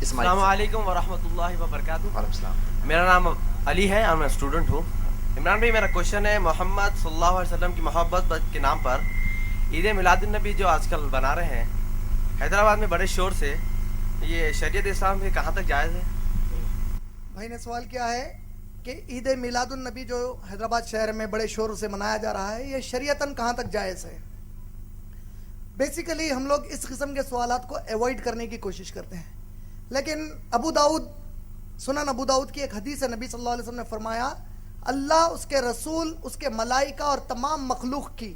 السلام علیکم ورحمۃ اللہ وبرکاتہ. وعلیکم السلام. میرا نام علی ہے اور میں اسٹوڈنٹ ہوں. عمران بھائی میرا کوشچن ہے محمد صلی اللہ علیہ وسلم کی محبت کے نام پر عید میلاد النبی جو آج کل بنا رہے ہیں حیدرآباد میں بڑے شور سے, یہ شریعت اسلام میں کہاں تک جائز ہے؟ بھائی نے سوال کیا ہے کہ عید میلاد النبی جو حیدرآباد شہر میں بڑے شور سے منایا جا رہا ہے یہ شریعتاً کہاں تک جائز ہے. بیسیکلی ہم لوگ اس قسم کے سوالات کو ایوائڈ کرنے کی کوشش کرتے ہیں, لیکن سنن ابو داؤد کی ایک حدیث ہے, نبی صلی اللہ علیہ وسلم نے فرمایا اللہ, اس کے رسول, اس کے ملائکہ اور تمام مخلوق کی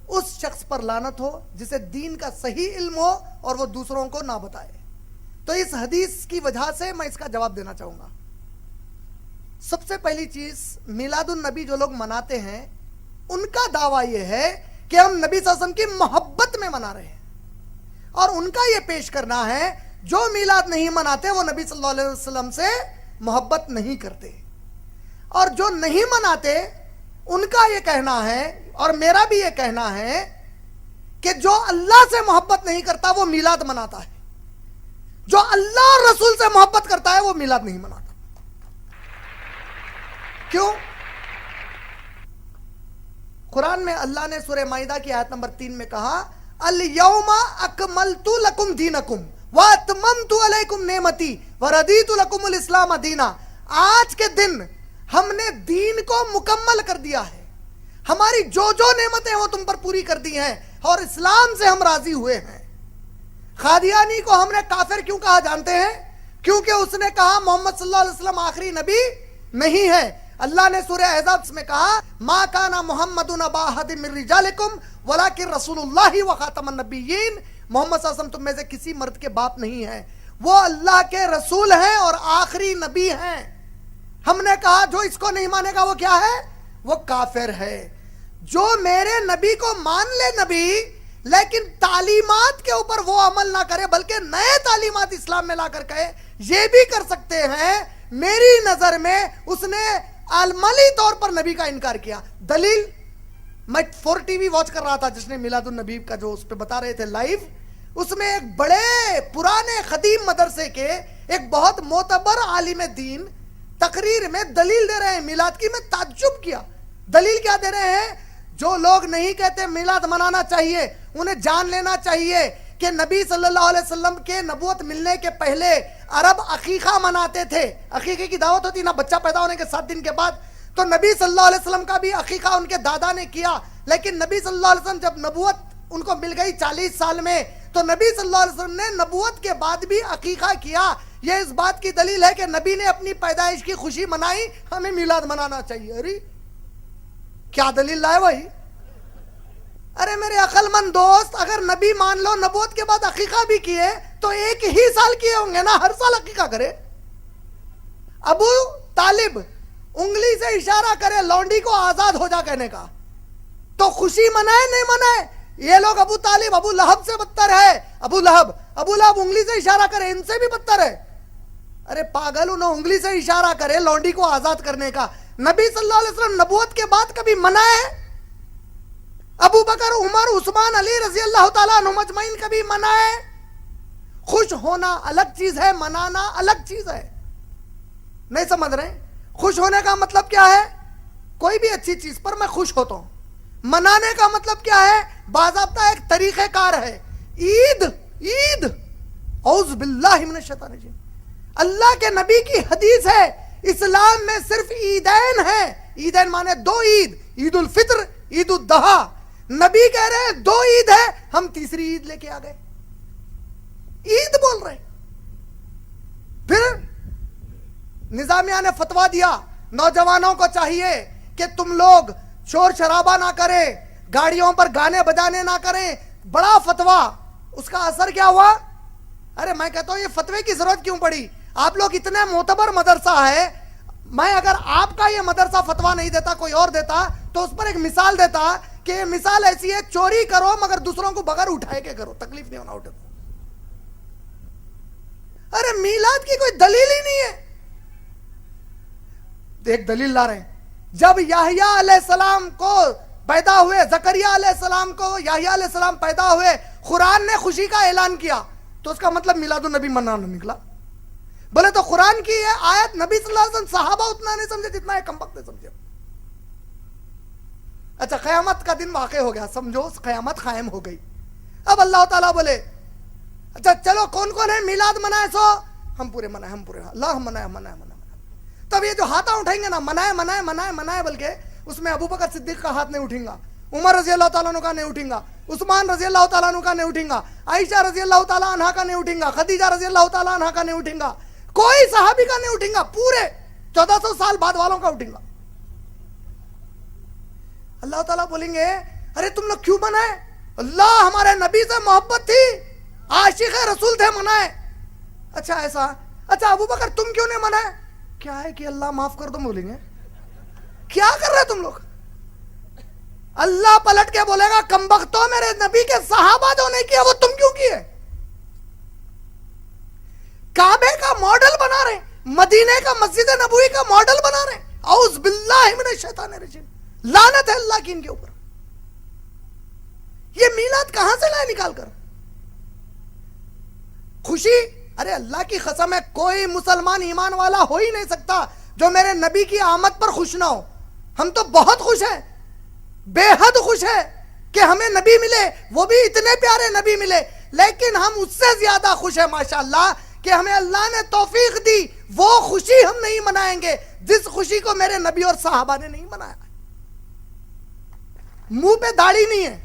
اس شخص پر لعنت ہو جسے دین کا صحیح علم ہو اور وہ دوسروں کو نہ بتائے. تو اس حدیث کی وجہ سے میں اس کا جواب دینا چاہوں گا. سب سے پہلی چیز, میلاد النبی جو لوگ مناتے ہیں ان کا دعویٰ یہ ہے کہ ہم نبی صلی اللہ علیہ وسلم کی محبت میں منا رہے ہیں, اور ان کا یہ پیش کرنا ہے جو میلاد نہیں مناتے وہ نبی صلی اللہ علیہ وسلم سے محبت نہیں کرتے, اور جو نہیں مناتے ان کا یہ کہنا ہے اور میرا بھی یہ کہنا ہے کہ جو اللہ سے محبت نہیں کرتا وہ میلاد مناتا ہے, جو اللہ اور رسول سے محبت کرتا ہے وہ میلاد نہیں مناتا. کیوں؟ قرآن میں اللہ نے سورہ مائدہ کی آیت نمبر 3 میں کہا الیوم اکملت لکم دینکم واتممت علیکم نعمتی وردیت لکم الاسلام دینا. آج کے دن ہم نے دین کو مکمل کر دیا ہے, ہماری جو نعمتیں وہ تم پر پوری کر دی ہیں اور اسلام سے ہم راضی ہوئے ہیں. قادیانی کو ہم نے کافر کیوں کہا جانتے ہیں؟ کیونکہ اس نے کہا محمد صلی اللہ علیہ وسلم آخری نبی نہیں ہے. اللہ نے سورہ احزاب میں کہا ما کان محمد ابا احد من رجالکم ولکن رسول اللہ وخاتم النبیین. محمد صلی اللہ علیہ وسلم تم میں سے کسی مرد کے باپ نہیں ہیں, وہ اللہ کے رسول ہیں اور آخری نبی ہیں. ہم نے کہا جو اس کو نہیں مانے گا وہ کیا ہے؟ وہ کافر ہے. جو میرے نبی کو مان لے نبی لیکن تعلیمات کے اوپر وہ عمل نہ کرے بلکہ نئے تعلیمات اسلام میں لا کر کہے, یہ بھی کر سکتے ہیں. میری نظر میں اس نے عملی طور پر نبی کا انکار کیا. دلیل, میں 4 ٹی وی واچ کر رہا تھا جس نے میلاد النبی کا جو اس پہ بتا رہے تھے لائیو, اس میں ایک بڑے پرانے قدیم مدرسے کے ایک بہت معتبر عالم دین تقریر میں دلیل دے رہے ہیں میلاد کی. میں تعجب کیا. دلیل کیا دے رہے ہیں؟ جو لوگ نہیں کہتے میلاد منانا چاہیے انہیں جان لینا چاہیے کہ نبی صلی اللہ علیہ وسلم کے نبوت ملنے کے پہلے عرب عقیقہ مناتے تھے. عقیقے کی دعوت ہوتی نا بچہ پیدا ہونے کے 7 دن کے بعد, تو نبی صلی اللہ علیہ وسلم کا بھی عقیقہ ان کے دادا نے کیا. لیکن نبی صلی اللہ علیہ وسلم جب نبوت ان کو مل گئی 40 سال میں, تو نبی صلی اللہ علیہ وسلم نے نبوت کے بعد بھی عقیقہ کیا. یہ اس بات کی دلیل ہے کہ نبی نے اپنی پیدائش کی خوشی منائی, ہمیں میلاد منانا چاہیے. ارے کیا دلیل لائے بھائی؟ ارے میرے عقل مند دوست, اگر نبی مان لو نبوت کے بعد عقیقہ بھی کیے تو 1 ہی سال کیے ہوں گے نا, ہر سال عقیقہ کرے. ابو طالب انگلی سے اشارہ کرے لونڈی کو آزاد ہو جا کہنے کا, تو خوشی منائے نہیں منائے؟ یہ لوگ ابو طالب ابو لہب سے بدتر ہے. ابو لہب انگلی سے اشارہ کرے ان سے بھی بدتر ہے. ارے پاگل, انہوں انگلی سے اشارہ کرے لونڈی کو آزاد کرنے کا. نبی صلی اللہ علیہ وسلم نبوت کے بعد کبھی منائے؟ ابو بکر, عمر, عثمان, علی رضی اللہ تعالیٰ عنہ مجمعین کبھی منائے؟ خوش ہونا الگ چیز ہے, منانا الگ چیز ہے. نہیں سمجھ رہے؟ خوش ہونے کا مطلب کیا ہے؟ کوئی بھی اچھی چیز پر میں خوش ہوتا ہوں. منانے کا مطلب کیا ہے؟ باضابطہ ایک طریقہ کار ہے. عید اعوذ باللہ من الشیطان الرجیم. اللہ کے نبی کی حدیث ہے اسلام میں صرف عیدین ہیں. عیدین مانے 2 عید, عید الفطر, عید الاضحیٰ. نبی کہہ رہے ہیں 2 عید ہے, ہم تیسری عید لے کے آ گئے. عید بول رہے. پھر نظامیہ نے فتویٰ دیا نوجوانوں کو چاہیے کہ تم لوگ شور شرابہ نہ کریں, گاڑیوں پر گانے بجانے نہ کریں. بڑا فتویٰ, اس کا اثر کیا ہوا؟ ارے میں کہتا ہوں یہ فتوے کی ضرورت کیوں پڑی؟ آپ لوگ اتنے معتبر مدرسہ ہے, میں اگر آپ کا یہ مدرسہ فتویٰ نہیں دیتا کوئی اور دیتا تو اس پر ایک مثال دیتا کہ یہ مثال ایسی ہے, چوری کرو مگر دوسروں کو بغیر اٹھائے کے کرو, تکلیف نہیں ہونا اٹھے. ارے میلاد کی کوئی دلیل ہی نہیں ہے. ایک دلیل لا رہے ہیں, جب یحییٰ علیہ السلام کو پیدا ہوئے, زکریا علیہ السلام کو یحییٰ علیہ السلام پیدا ہوئے, قرآن نے خوشی کا اعلان کیا, تو اس کا مطلب میلاد النبی منانا نکلا. बोले तो कुरान की ये आयत नबी सल्लल्लाहु अलैहि वसल्लम सहाबा उतना नहीं समझे जितना है कमबख्त ने समझे। अच्छा, क़यामत का दिन वाक़ हो गया, समझो क़यामत कायम हो गई। अब अल्लाह ताला बोले अच्छा चलो कौन कौन है मिलाद मनाए, सो हम पूरे मनाए, हम पूरे, अल्लाह मनाए मनाए मनाए। तब ये जो हाथा उठाएंगे ना, मनाए मनाए मनाए मनाए, बल्कि उसमें अबू बकर सिद्दीक का हाथ नहीं उठेगा, उमर रजी अल्लाह ताला अन्हु का नहीं उठेगा, उस्मान रजी अल्लाह ताला अन्हु का नहीं उठेगा, आयशा रजी अल्लाह ताला अन्हा का नहीं उठेगा, खदीजा रजी अल्लाह ताला अन्हा का नहीं उठेगा, कोई सहाबी का नहीं उठेगा, पूरे 1400 साल बाद वालों का उठेगा। अल्लाह ताला बोलेंगे अरे तुम लोग क्यों मनाए? अल्लाह हमारे नबी से मोहब्बत थी, आशिक रसूल थे, मनाए। अच्छा ऐसा, अच्छा अबू बकर तुम क्यों नहीं मनाए? क्या है कि अल्लाह माफ कर दो, बोलेंगे क्या कर रहे तुम लोग? अल्लाह पलट के बोलेगा कमबख्तो, मेरे नबी के सहाबा जो नहीं किया वो तुम क्यों किए? काबे का मॉडल बना रहे, मदीने का मस्जिद नबवी का मॉडल बना रहे। औज़ बिल्लाहि मिनश शैतानिर रजीम, लानत है अल्लाह की इनके ऊपर। ये मीलाद कहां से लाए निकाल कर? खुशी, अरे अल्लाह की कसम है कोई मुसलमान ईमान वाला हो ही नहीं सकता जो मेरे नबी की आमद पर खुश ना हो। हम तो बहुत खुश हैं, बेहद खुश है कि हमें नबी मिले, वो भी इतने प्यारे नबी मिले, लेकिन हम उससे ज्यादा खुश है माशाअल्लाह कि हमें अल्लाह ने तौफीक दी। वो खुशी हम नहीं मनाएंगे जिस खुशी को मेरे नबी और साहबा ने नहीं मनाया। मुंह पे दाढ़ी नहीं है,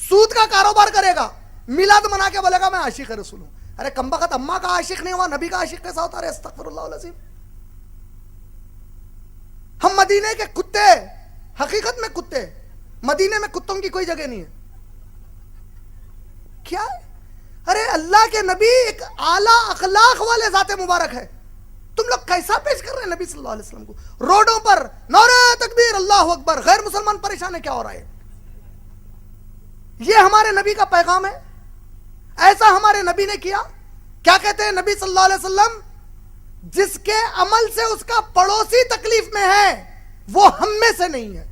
सूद का कारोबार करेगा, मिलाद मना के बोलेगा मैं आशिक रसूल हूं। अरे कमबख्त, अम्मा का आशिक नहीं हुआ, नबी का आशिक कैसा होता है? अस्तगफिरुल्लाह अज़ीम। हम मदीने के कुत्ते, हकीकत में कुत्ते, मदीने में कुत्तों की कोई जगह नहीं है। क्या है? अरे अल्लाह के नबी एक आला अखलाक वाले जाते मुबारक है, तुम लोग कैसा पेश कर रहे हैं नबी सल्लल्लाहु अलैहि वसल्लम को? रोडों पर नारे तकबीर, अल्लाहु अकबर, गैर मुसलमान परेशान है, क्या हो रहा है? ये हमारे नबी का पैगाम है? ऐसा हमारे नबी ने किया? क्या कहते हैं नबी सल्लल्लाहु अलैहि वसल्लम? जिसके अमल से उसका पड़ोसी तकलीफ में है वो हम में से नहीं है।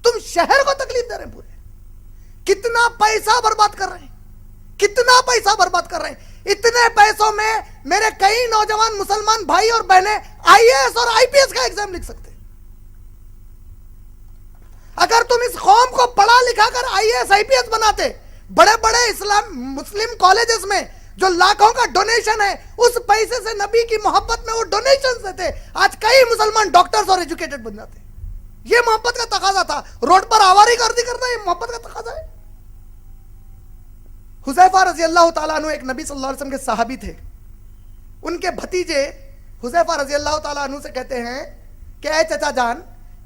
तुम शहर को तकलीफ दे रहे हैं पूरे, कितना पैसा बर्बाद कर रहे हैं, कितना पैसा बर्बाद कर रहे हैं। इतने पैसों में मेरे कई नौजवान मुसलमान भाई और बहनें आईएएस और आईपीएस का एग्जाम लिख सकते हैं। अगर तुम इस कौम को पढ़ा लिखा कर आईएएस आईपीएस बनाते, बड़े बड़े इस्लाम मुस्लिम कॉलेजेस में जो लाखों का डोनेशन है, उस पैसे से नबी की मोहब्बत में वो डोनेशन देते, आज कई मुसलमान डॉक्टर्स और एजुकेटेड बन जाते। ये मोहब्बत का तकाजा था। रोड पर आवारागर्दी करना ये मोहब्बत का तकाजा है। हुज़ैफा रज़ी अल्लाह ताला अन्हु एक नबी सल्लल्लाहु अलैहि वसल्लम के सहाबी थे। उनके भतीजे हुज़ैफा रज़ी अल्लाह ताला अन्हु से कहते हैं कि ऐ चचा जान,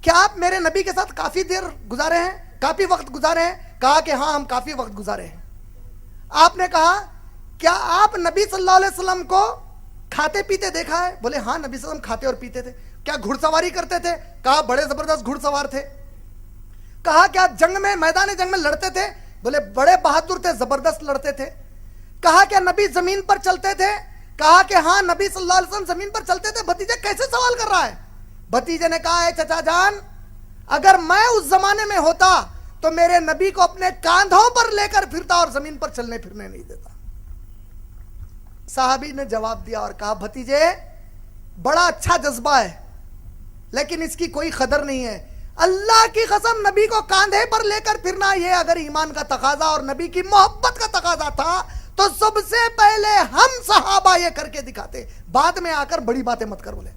क्या आप मेरे नबी के साथ काफी देर गुजारे हैं, काफी वक्त गुजारे हैं? कहा कि हाँ हम काफी वक्त गुजारे हैं। आपने कहा क्या आप नबी सल्लल्लाहु अलैहि वसल्लम को खाते पीते देखा है? बोले हाँ नबी सल्लल्लाहु अलैहि वसल्लम खाते और पीते थे। क्या घुड़सवारी करते थे? कहा बड़े जबरदस्त घुड़सवार थे। कहा क्या जंग में, मैदान जंग में लड़ते थे? बोले बड़े बहादुर थे, जबरदस्त लड़ते थे। कहा क्या नबी जमीन पर चलते थे? कहा कि हाँ नबी सल्लल्लाहु अलैहि वसल्लम जमीन पर चलते थे। भतीजा कैसे सवाल कर रहा है? भतीजे ने कहा है चचा जान, अगर मैं उस जमाने में होता तो मेरे नबी को अपने कांधों पर लेकर फिरता और जमीन पर चलने फिरने नहीं देता। साहबी ने जवाब दिया और कहा भतीजे बड़ा अच्छा जज्बा है, लेकिन इसकी कोई कदर नहीं है। अल्लाह की कसम, नबी को कांधे पर लेकर फिरना ये अगर ईमान का तकाजा और नबी की मोहब्बत का तकाजा था तो सबसे पहले हम सहाबा ये करके दिखाते। बाद में आकर बड़ी बातें मत कर। बोले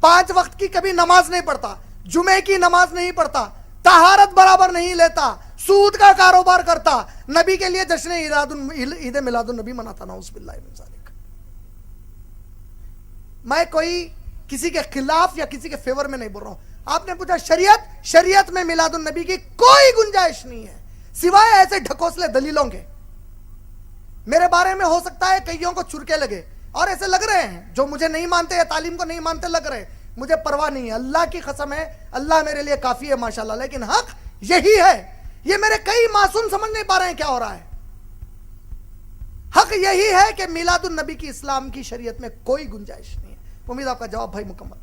5 वक्त की कभी नमाज नहीं पढ़ता, जुमे की नमाज नहीं पढ़ता, तहारत बराबर नहीं लेता, सूद का कारोबार करता, नबी के लिए जश्न ईद मिलादुन नबी मनाता। नाउज़ुबिल्लाहि मिन ज़ालिक। मैं कोई किसी के खिलाफ या किसी के फेवर में नहीं बोल रहा हूं। आपने पूछा शरीयत में मिलादुन नबी की कोई गुंजाइश नहीं है सिवाय ऐसे ढकोसले दलीलों के। मेरे बारे में हो सकता है कईयों को चुरके लगे और ऐसे लग रहे हैं जो मुझे नहीं मानते या तालीम को नहीं मानते लग रहे हैं, मुझे परवाह नहीं है। अल्लाह की कसम है, अल्लाह मेरे लिए काफी है माशाल्लाह। लेकिन हक यही है, ये मेरे कई मासूम समझ नहीं पा रहे हैं क्या हो रहा है। हक यही है कि मिलादुन नबी की इस्लाम की शरीयत में कोई गुंजाइश नहीं है। उम्मीद आपका जवाब भाई मुकम्मल।